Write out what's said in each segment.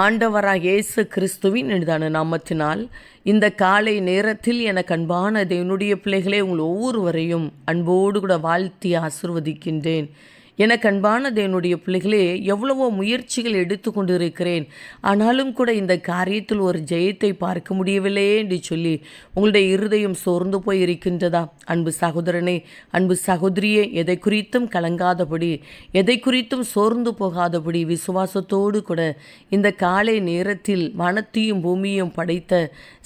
ஆண்டவராக இயேசு கிறிஸ்துவின் இனிதான நாமத்தினால் இந்த காலை நேரத்தில் எனக்கு அன்பான தேவனுடைய பிள்ளைகளே, உங்கள் ஒவ்வொருவரையும் அன்போடு கூட வாழ்த்தி ஆசிர்வதிக்கின்றேன். எனக்கு அன்பான தேவனுடைய பிள்ளைகளே, எவ்வளவோ முயற்சிகள் எடுத்து கொண்டு இருக்கிறேன், ஆனாலும் கூட இந்த காரியத்தில் ஒரு ஜெயத்தை பார்க்க முடியவில்லையே என்று சொல்லி உங்களுடைய இருதயம் சோர்ந்து போய் இருக்கின்றதா? அன்பு சகோதரனே, அன்பு சகோதரியே, எதை குறித்தும் கலங்காதபடி, எதை குறித்தும் சோர்ந்து போகாதபடி விசுவாசத்தோடு கூட இந்த காலை நேரத்தில் வானத்தையும் பூமியையும் படைத்த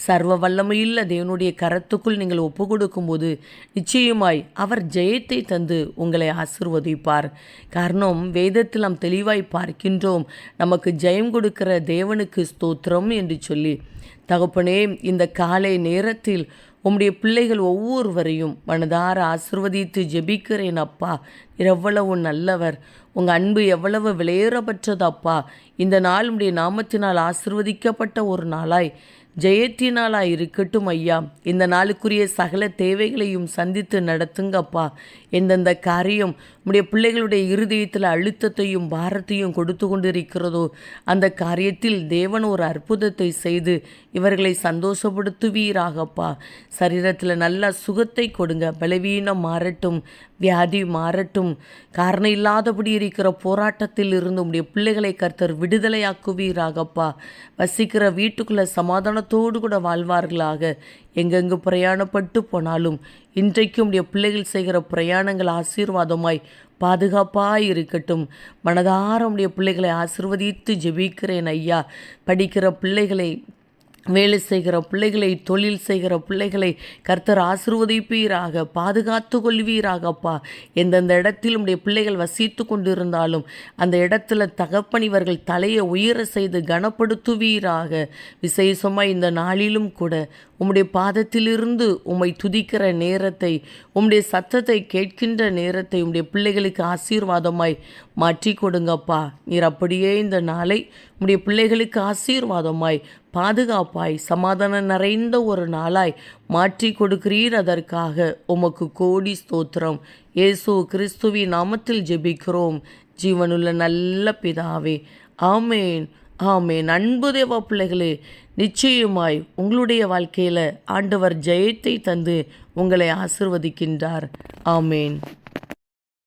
சர்வ வல்லமையுள்ள தேவனுடைய கரத்துக்குள் நீங்கள் ஒப்பு கொடுக்கும்போது நிச்சயமாய் அவர் ஜெயத்தை தந்து உங்களை ஆசிர்வதிப்பார். காரணம், வேதத்தில் நாம் தெளிவாய் பார்க்கின்றோம், நமக்கு ஜெயம் கொடுக்கிற தேவனுக்கு ஸ்தோத்திரம் என்று சொல்லி. தகப்பனே, இந்த காலை நேரத்தில் உம்முடைய பிள்ளைகள் ஒவ்வொருவரையும் மனதார ஆசிர்வதித்து ஜெபிக்கிறேன் அப்பா. எவ்வளவு நல்லவர், உங்கள் அன்பு எவ்வளவு விலையேறப்பட்டது அப்பா. இந்த நாள் உம்முடைய நாமத்தினால் ஆசிர்வதிக்கப்பட்ட ஒரு நாளாய், ஜெயத்தினாலாய் இருக்கட்டும் ஐயா. இந்த நாளுக்குரிய சகல தேவைகளையும் சந்தித்து நடத்துங்கப்பா. எந்தெந்த காரியம் உம்முடைய பிள்ளைகளுடைய இருதயத்தில் அழுத்தத்தையும் பாரத்தையும் கொடுத்து கொண்டிருக்கிறதோ அந்த காரியத்தில் தேவன் ஒரு அற்புதத்தை செய்து இவர்களை சந்தோஷப்படுத்துவீராகப்பா. சரீரத்தில் நல்ல சுகத்தை கொடுங்க, பலவீனம் மாறட்டும், வியாதி மாறட்டும். காரணம் இல்லாதபடி இருக்கிற போராட்டத்தில் இருந்து உம்முடைய பிள்ளைகளை கர்த்தர் விடுதலையாக்குவீராகப்பா. வசிக்கிற வீட்டுக்குள்ளே சமாதானத்தோடு கூட வாழ்வார்களாக. எங்கெங்கு பிரயாணப்பட்டு போனாலும் இன்றைக்கும் உடைய பிள்ளைகள் செய்கிற பிரயாணங்கள் ஆசீர்வாதமாய் பாதுகாப்பாய் இருக்கட்டும். மனதார உடைய பிள்ளைகளை ஆசீர்வதித்து ஜெபிக்கிறேன் ஐயா. படிக்கிற பிள்ளைகளை, வேலை செய்கிற பிள்ளைகளை, தொழில் செய்கிற பிள்ளைகளை கர்த்தர் ஆசீர்வதிப்பீராக, பாதுகாத்து கொள்வீராகப்பா. எந்தெந்த இடத்தில் உடைய பிள்ளைகள் வசித்து கொண்டிருந்தாலும் அந்த இடத்துல தகப்பன் இவர்கள் தலையை உயர செய்து கனப்படுத்துவீராக. விசேஷமாக இந்த நாளிலும் கூட உம்முடைய பாதத்திலிருந்து உம்மை துதிக்கிற நேரத்தை, உம்முடைய சத்தத்தை கேட்கின்ற நேரத்தை உம்முடைய பிள்ளைகளுக்கு ஆசீர்வாதமாய் மாற்றி கொடுங்கப்பா. நீர் அப்படியே இந்த நாளை உம்முடைய பிள்ளைகளுக்கு ஆசீர்வாதமாய், பாதுகாப்பாய், சமாதானம் நிறைந்த ஒரு நாளாய் மாற்றி கொடுக்கிறீர். அதற்காக உமக்கு கோடி ஸ்தோத்திரம். இயேசு கிறிஸ்துவின் நாமத்தில் ஜெபிக்கிறோம் ஜீவனுள்ள நல்ல பிதாவே. ஆமேன், ஆமேன். அன்பு தேவ பிள்ளைகளே, நிச்சயமாய் உங்களுடைய வாழ்க்கையில் ஆண்டவர் ஜெயத்தை தந்து உங்களை ஆசிர்வதிக்கின்றார். ஆமேன்.